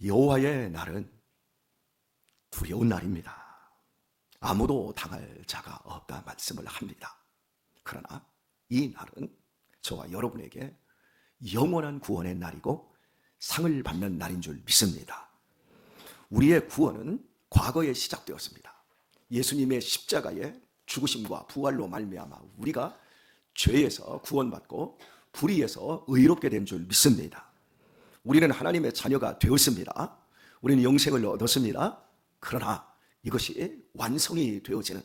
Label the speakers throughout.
Speaker 1: 여호와의 날은 두려운 날입니다. 아무도 당할 자가 없다 말씀을 합니다. 그러나 이 날은 저와 여러분에게 영원한 구원의 날이고 상을 받는 날인 줄 믿습니다. 우리의 구원은 과거에 시작되었습니다. 예수님의 십자가의 죽으심과 부활로 말미암아 우리가 죄에서 구원받고 불의에서 의롭게 된 줄 믿습니다. 우리는 하나님의 자녀가 되었습니다. 우리는 영생을 얻었습니다. 그러나 이것이 완성이 되어지는,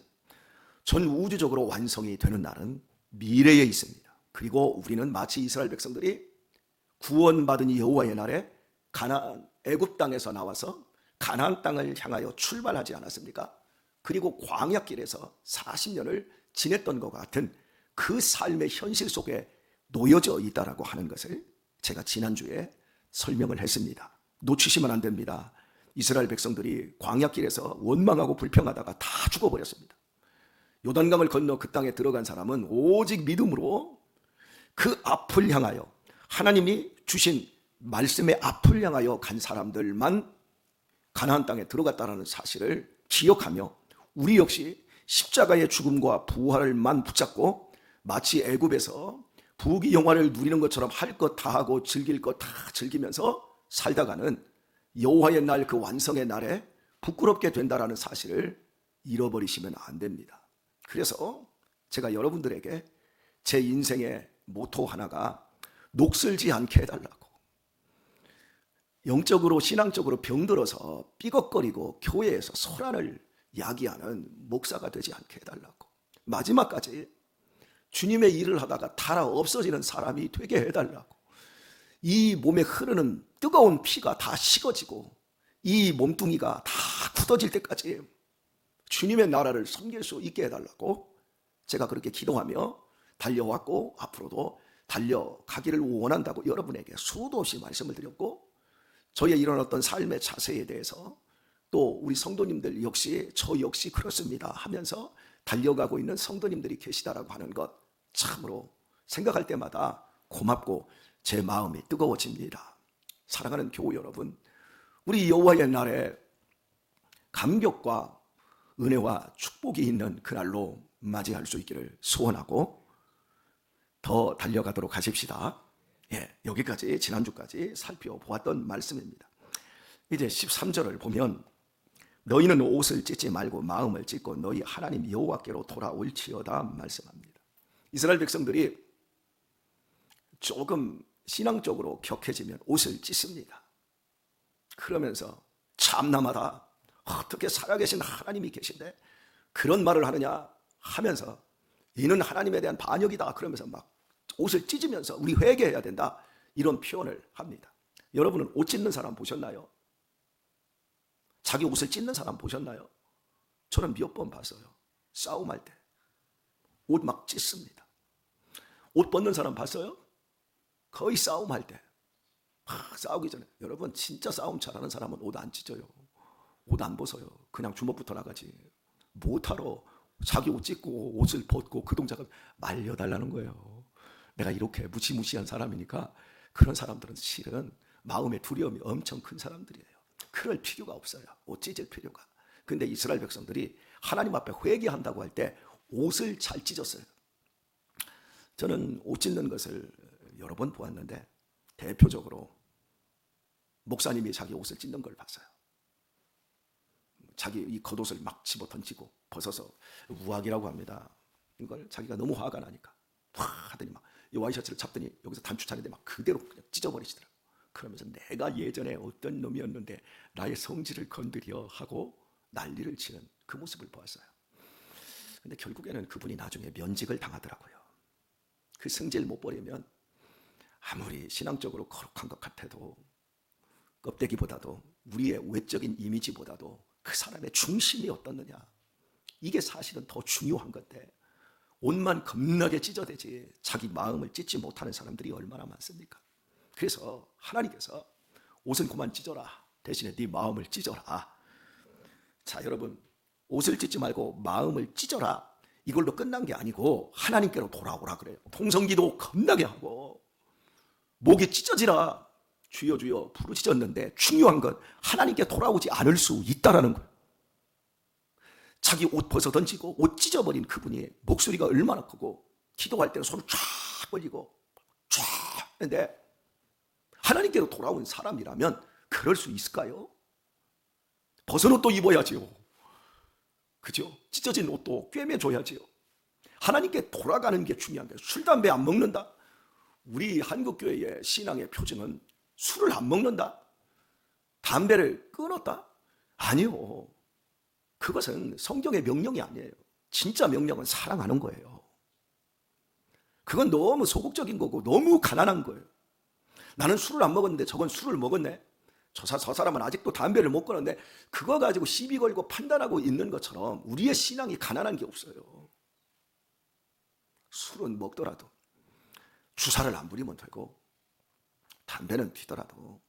Speaker 1: 전 우주적으로 완성이 되는 날은 미래에 있습니다. 그리고 우리는 마치 이스라엘 백성들이 구원받은 여호와의 날에 가나안 애굽 땅에서 나와서 가나안 땅을 향하여 출발하지 않았습니까? 그리고 광야길에서 40년을 지냈던 것 같은 그 삶의 현실 속에 놓여져 있다라고 하는 것을 제가 지난주에 설명을 했습니다. 놓치시면 안 됩니다. 이스라엘 백성들이 광야길에서 원망하고 불평하다가 다 죽어버렸습니다. 요단강을 건너 그 땅에 들어간 사람은 오직 믿음으로 그 앞을 향하여, 하나님이 주신 말씀의 앞을 향하여 간 사람들만 가나안 땅에 들어갔다는 사실을 기억하며 우리 역시 십자가의 죽음과 부활을만 붙잡고 마치 애굽에서 부귀 영화를 누리는 것처럼 할 것 다 하고 즐길 것 다 즐기면서 살다가는 여호와의 날, 그 완성의 날에 부끄럽게 된다라는 사실을 잃어버리시면 안 됩니다. 그래서 제가 여러분들에게 제 인생의 모토 하나가 녹슬지 않게 해달라고, 영적으로 신앙적으로 병들어서 삐걱거리고 교회에서 소란을 야기하는 목사가 되지 않게 해달라고, 마지막까지 주님의 일을 하다가 달아 없어지는 사람이 되게 해달라고, 이 몸에 흐르는 뜨거운 피가 다 식어지고 이 몸뚱이가 다 굳어질 때까지 주님의 나라를 섬길 수 있게 해달라고 제가 그렇게 기도하며 달려왔고 앞으로도 달려가기를 원한다고 여러분에게 수도 없이 말씀을 드렸고, 저의 이런 어떤 삶의 자세에 대해서 또 우리 성도님들 역시 저 역시 그렇습니다 하면서 달려가고 있는 성도님들이 계시다라고 하는 것, 참으로 생각할 때마다 고맙고 제 마음이 뜨거워집니다. 사랑하는 교우 여러분, 우리 여호와의 날에 감격과 은혜와 축복이 있는 그날로 맞이할 수 있기를 소원하고 더 달려가도록 하십시다. 여기까지 지난주까지 살펴보았던 말씀입니다. 이제 13절을 보면 너희는 옷을 찢지 말고 마음을 찢고 너희 하나님 여호와께로 돌아올지어다 말씀합니다. 이스라엘 백성들이 조금 신앙적으로 격해지면 옷을 찢습니다. 그러면서 참남하다, 어떻게 살아계신 하나님이 계신데 그런 말을 하느냐 하면서 이는 하나님에 대한 반역이다 그러면서 막 옷을 찢으면서 우리 회개해야 된다 이런 표현을 합니다. 여러분은 옷 찢는 사람 보셨나요? 자기 옷을 찢는 사람 보셨나요? 저는 몇 번 봤어요. 싸움할 때 옷 막 찢습니다. 옷 벗는 사람 봤어요? 거의 싸움할 때 싸우기 전에. 여러분 진짜 싸움 잘하는 사람은 옷 안 찢어요. 옷 안 벗어요. 그냥 주먹부터 나가지. 못하러 자기 옷 찢고 옷을 벗고 그 동작을 말려달라는 거예요. 내가 이렇게 무시무시한 사람이니까 그런 사람들은 실은 마음의 두려움이 엄청 큰 사람들이에요. 그럴 필요가 없어요. 옷 찢을 필요가. 근데 이스라엘 백성들이 하나님 앞에 회개한다고 할 때 옷을 잘 찢었어요. 저는 옷 찢는 것을 여러 번 보았는데 대표적으로 목사님이 자기 옷을 찢는 걸 봤어요. 자기 이 겉옷을 막 집어 던지고 벗어서 우악이라고 합니다. 이걸 자기가 너무 화가 나니까 하더니 막 이 와이셔츠를 잡더니 여기서 단추 차는데 막 그대로 그냥 찢어버리시더라고요. 그러면서 내가 예전에 어떤 놈이었는데 나의 성질을 건드려 하고 난리를 치는 그 모습을 보았어요. 근데 결국에는 그분이 나중에 면직을 당하더라고요. 그 성질 못 버리면 아무리 신앙적으로 거룩한 것 같아도 껍데기보다도 우리의 외적인 이미지보다도 그 사람의 중심이 어떻느냐, 이게 사실은 더 중요한 건데 옷만 겁나게 찢어대지 자기 마음을 찢지 못하는 사람들이 얼마나 많습니까? 그래서 하나님께서 옷은 그만 찢어라, 대신에 네 마음을 찢어라. 자 여러분, 옷을 찢지 말고 마음을 찢어라, 이걸로 끝난 게 아니고 하나님께로 돌아오라 그래요. 통성기도 겁나게 하고 목이 찢어지라, 주여 주여 부르짖었는데 중요한 건 하나님께 돌아오지 않을 수 있다라는 거예요. 자기 옷 벗어 던지고 옷 찢어버린 그분이 목소리가 얼마나 크고 기도할 때는 손을 쫙 벌리고 쫙 했는데 하나님께로 돌아온 사람이라면 그럴 수 있을까요? 벗은 옷도 입어야지요. 그죠? 찢어진 옷도 꿰매줘야지요. 하나님께 돌아가는 게 중요한 거예요. 술, 담배 안 먹는다. 우리 한국교회의 신앙의 표징은 술을 안 먹는다. 담배를 끊었다. 아니요. 그것은 성경의 명령이 아니에요. 진짜 명령은 사랑하는 거예요. 그건 너무 소극적인 거고 너무 가난한 거예요. 나는 술을 안 먹었는데 저건 술을 먹었네. 저 사람은 아직도 담배를 못 끊었네. 그거 가지고 시비 걸고 판단하고 있는 것처럼 우리의 신앙이 가난한 게 없어요. 술은 먹더라도 주사를 안 부리면 되고 담배는 피더라도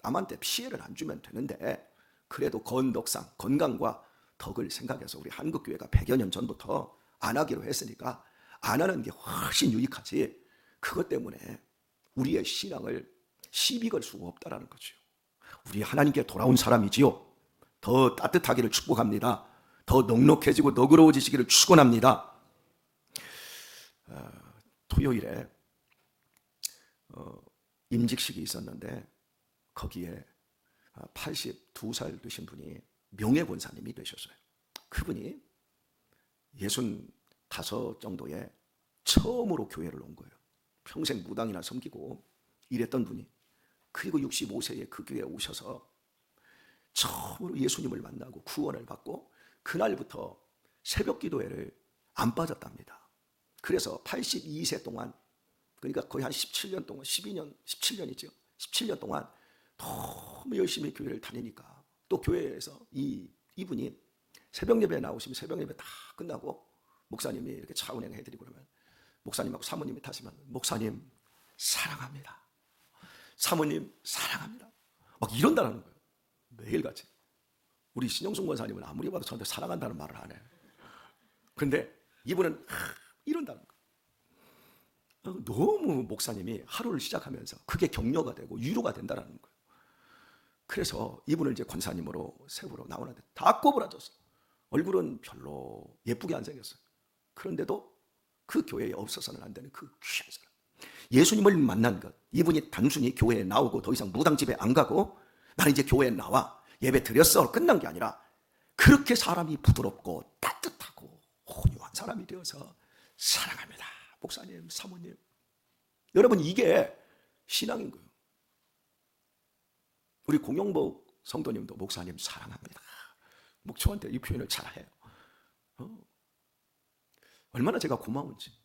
Speaker 1: 남한테 피해를 안 주면 되는데 그래도 건덕상 건강과 덕을 생각해서 우리 한국교회가 100여 년 전부터 안 하기로 했으니까 안 하는 게 훨씬 유익하지. 그것 때문에 우리의 신앙을 시비 걸 수가 없다라는 거죠. 우리 하나님께 돌아온 사람이지요. 더 따뜻하기를 축복합니다. 더 넉넉해지고 너그러워지시기를 축원합니다. 토요일에 임직식이 있었는데 거기에 82살 되신 분이 명예권사님이 되셨어요. 그분이 65 정도에 처음으로 교회를 온 거예요. 평생 무당이나 섬기고 이랬던 분이 그리고 65세에 그 교회에 오셔서 처음으로 예수님을 만나고 구원을 받고 그날부터 새벽 기도회를 안 빠졌답니다. 그래서 82세 동안 그러니까 거의 한 17년 동안 12년 17년이죠. 17년 동안 너무 열심히 교회를 다니니까 또 교회에서 이분이 새벽 예배에 나오시면 새벽 예배 다 끝나고 목사님이 이렇게 차 운행해드리고 그러면 목사님하고 사모님이 타시면 목사님 사랑합니다. 사모님 사랑합니다. 막 이런다는 거예요. 매일같이. 우리 신영숙 권사님은 아무리 봐도 저한테 사랑한다는 말을 안 해요. 그런데 이분은 이런다는 거예요. 너무 목사님이 하루를 시작하면서 그게 격려가 되고 위로가 된다는 거예요. 그래서 이분을 이제 권사님으로 세우러 나오는데 다 꼬부라졌어요. 얼굴은 별로 예쁘게 안 생겼어요. 그런데도 그 교회에 없어서는 안 되는 그 귀한 사람. 예수님을 만난 것. 이분이 단순히 교회에 나오고 더 이상 무당집에 안 가고 나는 이제 교회에 나와 예배 드렸어 끝난 게 아니라 그렇게 사람이 부드럽고 따뜻하고 온유한 사람이 되어서 사랑합니다. 목사님, 사모님. 여러분 이게 신앙인 거예요. 우리 공영복 성도님도 목사님 사랑합니다. 저한테 이 표현을 잘해요. 얼마나 제가 고마운지.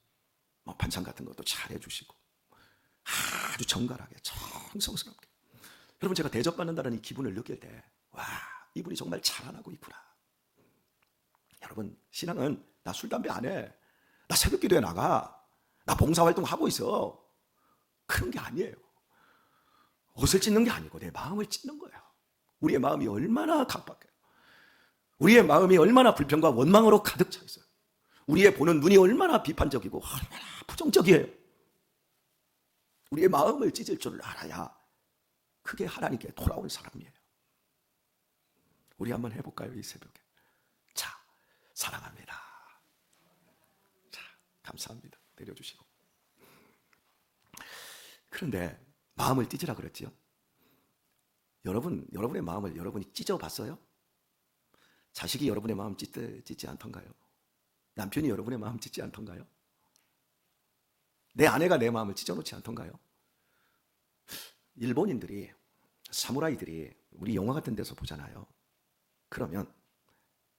Speaker 1: 반찬 같은 것도 잘 해주시고 아주 정갈하게 정성스럽게. 여러분 제가 대접받는다는 이 기분을 느낄 때 와, 이분이 정말 잘 안 하고 있구나. 여러분 신앙은 나 술, 담배 안 해. 나 새벽 기도에 나가. 나 봉사활동 하고 있어. 그런 게 아니에요. 옷을 찢는 게 아니고 내 마음을 찢는 거예요. 우리의 마음이 얼마나 각박해요. 우리의 마음이 얼마나 불평과 원망으로 가득 차 있어요. 우리의 보는 눈이 얼마나 비판적이고 얼마나 부정적이에요. 우리의 마음을 찢을 줄 알아야 그게 하나님께 돌아온 사람이에요. 우리 한번 해볼까요? 이 새벽에. 자, 사랑합니다. 자, 감사합니다. 내려주시고. 그런데 마음을 찢으라 그랬지요. 여러분의 마음을 여러분이 찢어봤어요? 자식이 여러분의 마음 찢지 않던가요? 남편이 여러분의 마음 찢지 않던가요? 내 아내가 내 마음을 찢어놓지 않던가요? 일본인들이 사무라이들이 우리 영화 같은 데서 보잖아요. 그러면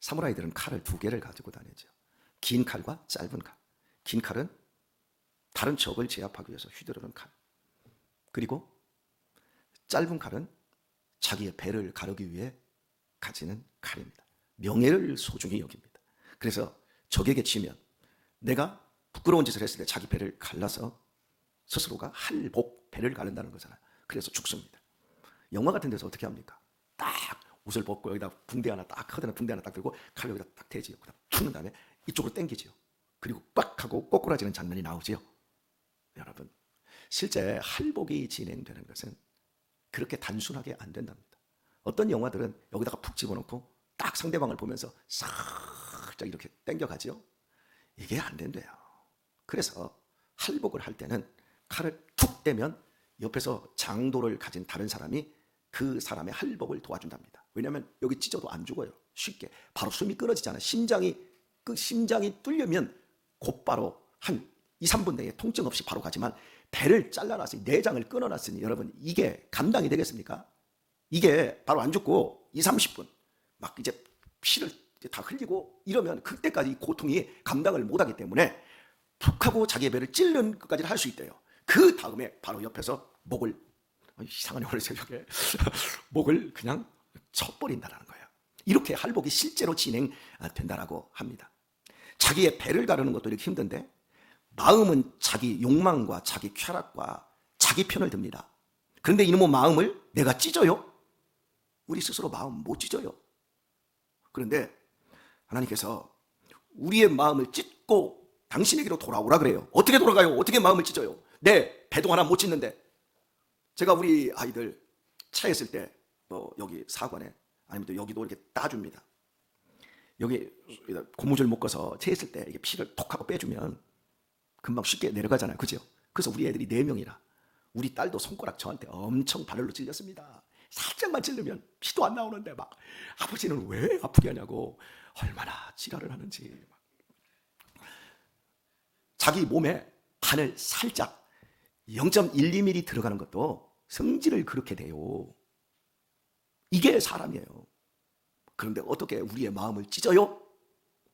Speaker 1: 사무라이들은 칼을 2개를 가지고 다니죠. 긴 칼과 짧은 칼. 긴 칼은 다른 적을 제압하기 위해서 휘두르는 칼. 그리고 짧은 칼은 자기의 배를 가르기 위해 가지는 칼입니다. 명예를 소중히 여깁니다. 그래서 적에게 치면 내가 부끄러운 짓을 했을 때 자기 배를 갈라서 스스로가 할복, 배를 가른다는 거잖아요. 그래서 죽습니다. 영화 같은 데서 어떻게 합니까? 딱 옷을 벗고 여기다 붕대 하나 딱 커다란 붕대 하나 딱 들고 칼 여기다 딱 대지요. 그다음 툭는 다음에 이쪽으로 당기지요. 그리고 빡 하고 꼬꾸라지는 장면이 나오지요. 여러분 실제 할복이 진행되는 것은 그렇게 단순하게 안 된답니다. 어떤 영화들은 여기다가 푹 집어넣고 딱 상대방을 보면서 살짝 이렇게 당겨가지요. 이게 안 된대요. 그래서 할복을 할 때는 칼을 툭 떼면 옆에서 장도를 가진 다른 사람이 그 사람의 할복을 도와준답니다. 왜냐하면 여기 찢어도 안 죽어요. 쉽게 바로 숨이 끊어지잖아요. 심장이 뚫리면 곧바로 한 2, 3분 내에 통증 없이 바로 가지만 배를 잘라놨으니 내장을 끊어놨으니 여러분 이게 감당이 되겠습니까? 이게 바로 안 죽고 2, 30분 막 이제 피를 다 흘리고 이러면 그때까지 고통이 감당을 못하기 때문에 푹 하고 자기의 배를 찌르는 것까지 할 수 있대요. 그 다음에 바로 옆에서 목을 이상하네 오늘 새벽에 목을 그냥 쳐버린다는 거예요. 이렇게 할복이 실제로 진행된다라고 합니다. 자기의 배를 가르는 것도 이렇게 힘든데 마음은 자기 욕망과 자기 쾌락과 자기 편을 듭니다. 그런데 이놈의 마음을 내가 찢어요? 우리 스스로 마음 못 찢어요. 그런데 하나님께서 우리의 마음을 찢고 당신에게로 돌아오라 그래요. 어떻게 돌아가요? 어떻게 마음을 찢어요? 내 배도 하나 못 찢는데. 제가 우리 아이들 차에 있을 때 여기 사관에 아니면 또 여기도 이렇게 따줍니다. 여기 고무줄 묶어서 차에 있을 때 이게 피를 톡 하고 빼주면 금방 쉽게 내려가잖아요. 그죠? 그래서 우리 애들이 4명이라 우리 딸도 손가락 저한테 엄청 바늘로 찔렸습니다. 살짝만 찔르면 피도 안 나오는데 막 아버지는 왜 아프게 하냐고 얼마나 지랄을 하는지. 자기 몸에 바늘 살짝 0.12mm 들어가는 것도 성질을 그렇게 돼요. 이게 사람이에요. 그런데 어떻게 우리의 마음을 찢어요?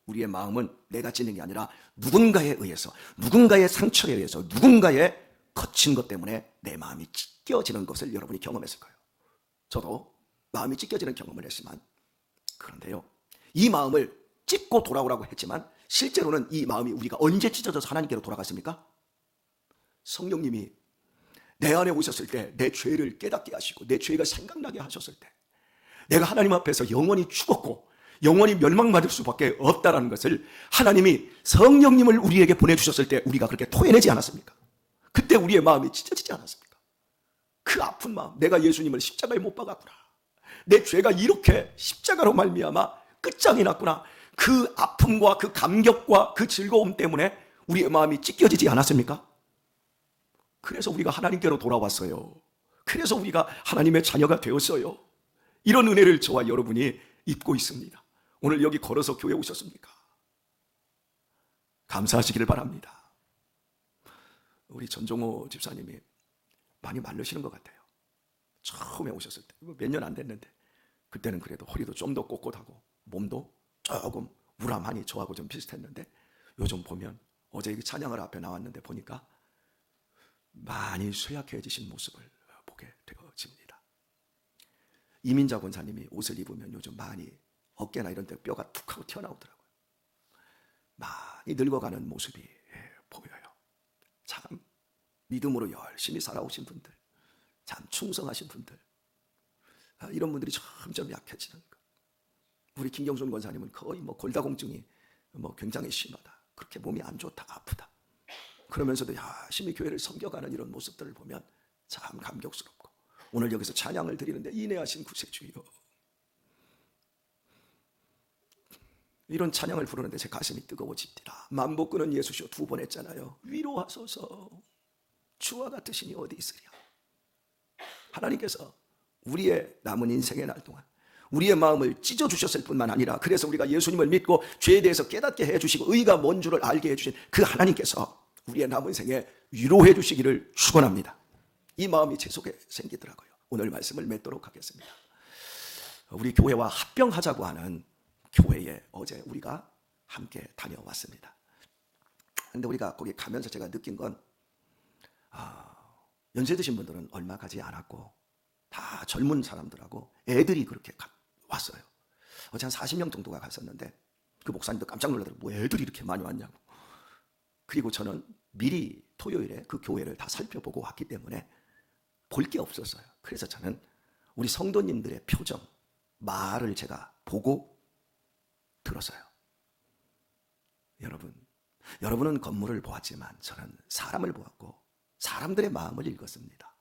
Speaker 1: 우리의 마음은 내가 찢는 게 아니라 누군가에 의해서, 누군가의 상처에 의해서, 누군가의 거친 것 때문에 내 마음이 찢겨지는 것을 여러분이 경험했을 거예요. 저도 마음이 찢겨지는 경험을 했지만, 그런데요, 이 마음을 찢고 돌아오라고 했지만 실제로는 이 마음이 우리가 언제 찢어져서 하나님께로 돌아갔습니까? 성령님이 내 안에 오셨을 때 내 죄를 깨닫게 하시고 내 죄가 생각나게 하셨을 때 내가 하나님 앞에서 영원히 죽었고 영원히 멸망받을 수밖에 없다는 것을 하나님이 성령님을 우리에게 보내주셨을 때 우리가 그렇게 토해내지 않았습니까? 그때 우리의 마음이 찢어지지 않았습니까? 그 아픈 마음, 내가 예수님을 십자가에 못 박았구나, 내 죄가 이렇게 십자가로 말미암아 끝장이 났구나, 그 아픔과 그 감격과 그 즐거움 때문에 우리의 마음이 찢겨지지 않았습니까? 그래서 우리가 하나님께로 돌아왔어요. 그래서 우리가 하나님의 자녀가 되었어요. 이런 은혜를 저와 여러분이 입고 있습니다. 오늘 여기 걸어서 교회 오셨습니까? 감사하시기를 바랍니다. 우리 전종호 집사님이 많이 마르시는 것 같아요. 처음에 오셨을 때 몇 년 안 됐는데 그때는 그래도 허리도 좀 더 꼿꼿하고 몸도 조금 우람하니 저하고 좀 비슷했는데 요즘 보면 어제 찬양을 앞에 나왔는데 보니까 많이 쇠약해지신 모습을 보게 되어집니다. 이민자 권사님이 옷을 입으면 요즘 많이 어깨나 이런 데 뼈가 툭 하고 튀어나오더라고요. 많이 늙어가는 모습이 보여요. 참 믿음으로 열심히 살아오신 분들, 참 충성하신 분들, 이런 분들이 점점 약해지는 것. 우리 김경순 권사님은 거의 골다공증이 굉장히 심하다, 그렇게 몸이 안 좋다, 아프다, 그러면서도 열심히 교회를 섬겨가는 이런 모습들을 보면 참 감격스럽고, 오늘 여기서 찬양을 드리는데 인내하신 구세주여, 이런 찬양을 부르는데 제 가슴이 뜨거워집니다. 만복군은 예수시오 2번 했잖아요. 위로하소서, 주와 같으시니 어디 있으랴. 하나님께서 우리의 남은 인생의 날 동안 우리의 마음을 찢어주셨을 뿐만 아니라, 그래서 우리가 예수님을 믿고 죄에 대해서 깨닫게 해주시고 의가 뭔 줄을 알게 해주신 그 하나님께서 우리의 남은 생에 위로해 주시기를 축원합니다. 이 마음이 제 속에 생기더라고요. 오늘 말씀을 맺도록 하겠습니다. 우리 교회와 합병하자고 하는 교회에 어제 우리가 함께 다녀왔습니다. 그런데 우리가 거기 가면서 제가 느낀 건, 연세 드신 분들은 얼마 가지 않았고 다 젊은 사람들하고 애들이 그렇게 왔어요. 어제 한 40명 정도가 갔었는데 그 목사님도 깜짝 놀라더라고요. 뭐 애들이 이렇게 많이 왔냐고. 그리고 저는 미리 토요일에 그 교회를 다 살펴보고 왔기 때문에 볼 게 없었어요. 그래서 저는 우리 성도님들의 표정, 말을 제가 보고 들었어요. 여러분은 건물을 보았지만 저는 사람을 보았고 사람들의 마음을 읽었습니다.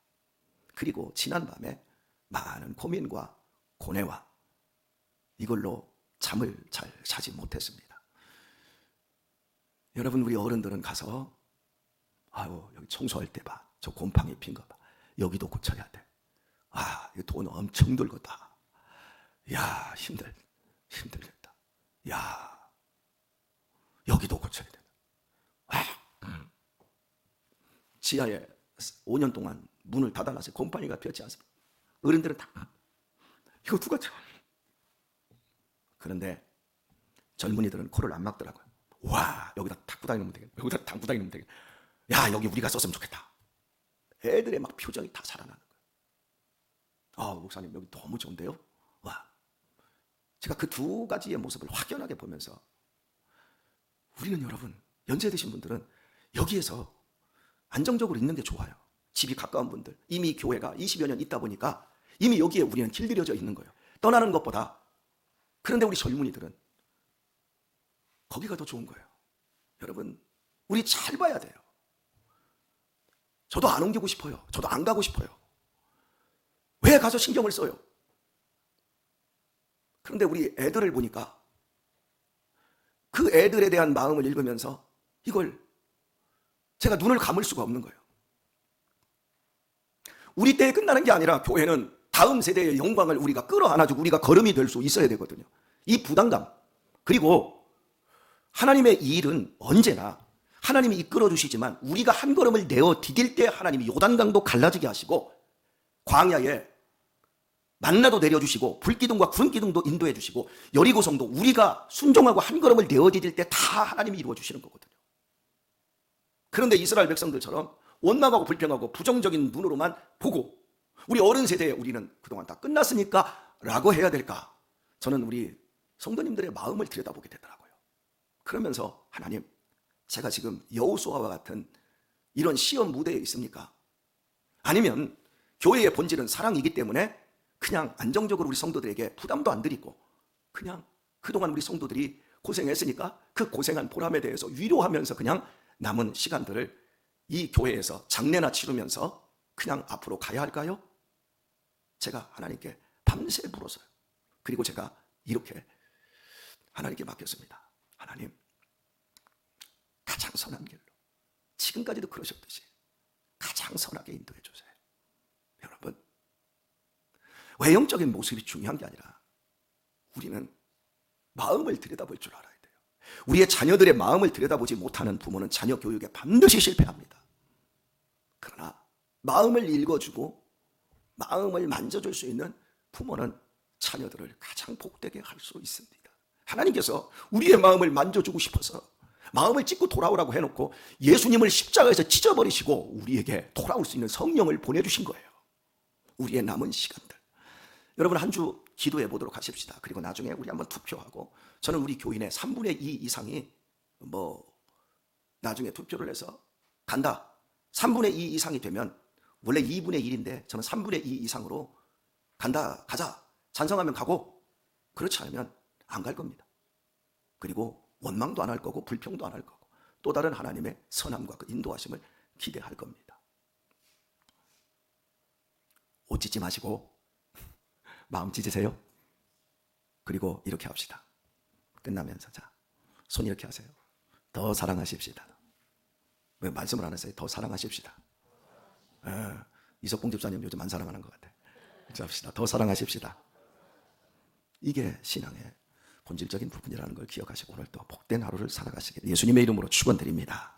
Speaker 1: 그리고 지난밤에 많은 고민과 고뇌와 이걸로 잠을 잘 자지 못했습니다. 여러분, 우리 어른들은 가서 아유, 여기 청소할 때 봐. 저 곰팡이 핀 거 봐. 여기도 고쳐야 돼. 아, 이거 돈 엄청 들겠다. 야, 힘들겠다. 야, 여기도 고쳐야 돼. 지하에 5년 동안 문을 닫아놔서 곰팡이가 피었지 않습니까? 어른들은 다 이거 누가 쳐? 그런데 젊은이들은 코를 안 막더라고요. 와, 여기다 닦고 다니면 되겠네. 여기다 닦고 다니면 되겠네. 야, 여기 우리가 썼으면 좋겠다. 애들의 막 표정이 다 살아나는 거예요. 아, 목사님 여기 너무 좋은데요? 와, 제가 그 두 가지의 모습을 확연하게 보면서 우리는 여러분, 연세 드신 분들은 여기에서 안정적으로 있는 게 좋아요. 집이 가까운 분들, 이미 교회가 20여 년 있다 보니까 이미 여기에 우리는 길들여져 있는 거예요. 떠나는 것보다. 그런데 우리 젊은이들은 거기가 더 좋은 거예요. 여러분, 우리 잘 봐야 돼요. 저도 안 옮기고 싶어요. 저도 안 가고 싶어요. 왜 가서 신경을 써요? 그런데 우리 애들을 보니까 그 애들에 대한 마음을 읽으면서 이걸 제가 눈을 감을 수가 없는 거예요. 우리 때에 끝나는 게 아니라 교회는 다음 세대의 영광을 우리가 끌어안아주고 우리가 걸음이 될 수 있어야 되거든요. 이 부담감, 그리고 하나님의 일은 언제나 하나님이 이끌어 주시지만 우리가 한 걸음을 내어 디딜 때 하나님이 요단강도 갈라지게 하시고 광야에 만나도 내려주시고 불기둥과 구름기둥도 인도해 주시고 여리고성도 우리가 순종하고 한 걸음을 내어 디딜 때 다 하나님이 이루어 주시는 거거든요. 그런데 이스라엘 백성들처럼 원망하고 불평하고 부정적인 눈으로만 보고 우리 어른 세대에 우리는 그동안 다 끝났으니까 라고 해야 될까? 저는 우리 성도님들의 마음을 들여다보게 되더라고요. 그러면서 하나님, 제가 지금 여호수아와 같은 이런 시험 무대에 있습니까? 아니면 교회의 본질은 사랑이기 때문에 그냥 안정적으로 우리 성도들에게 부담도 안 드리고 그냥 그동안 우리 성도들이 고생했으니까 그 고생한 보람에 대해서 위로하면서 그냥 남은 시간들을 이 교회에서 장례나 치르면서 그냥 앞으로 가야 할까요? 제가 하나님께 밤새 물었어요. 그리고 제가 이렇게 하나님께 맡겼습니다. 하나님, 가장 선한 길로, 지금까지도 그러셨듯이 가장 선하게 인도해 주세요. 여러분, 외형적인 모습이 중요한 게 아니라 우리는 마음을 들여다볼 줄 알아야 돼요. 우리의 자녀들의 마음을 들여다보지 못하는 부모는 자녀 교육에 반드시 실패합니다. 그러나 마음을 읽어주고 마음을 만져줄 수 있는 부모는 자녀들을 가장 복되게 할 수 있습니다. 하나님께서 우리의 마음을 만져주고 싶어서 마음을 찢고 돌아오라고 해놓고 예수님을 십자가에서 찢어버리시고 우리에게 돌아올 수 있는 성령을 보내주신 거예요. 우리의 남은 시간들, 여러분 한 주 기도해 보도록 하십시다. 그리고 나중에 우리 한번 투표하고, 저는 우리 교인의 3분의 2 이상이 나중에 투표를 해서 간다, 3분의 2 이상이 되면, 원래 2분의 1인데 저는 3분의 2 이상으로 간다, 가자, 찬성하면 가고, 그렇지 않으면 안 갈 겁니다. 그리고 원망도 안 할 거고 불평도 안 할 거고 또 다른 하나님의 선함과 그 인도하심을 기대할 겁니다. 옷 찢지 마시고 마음 찢으세요. 그리고 이렇게 합시다. 끝나면서 자, 손 이렇게 하세요. 더 사랑하십시다. 왜 말씀을 안 했어요? 더 사랑하십시다. 이석봉 집사님 요즘 안 사랑하는 것 같아. 그렇게 합시다. 더 사랑하십시다. 이게 신앙의 본질적인 부분이라는 걸 기억하시고 오늘 또 복된 하루를 살아가시길 예수님의 이름으로 축원드립니다.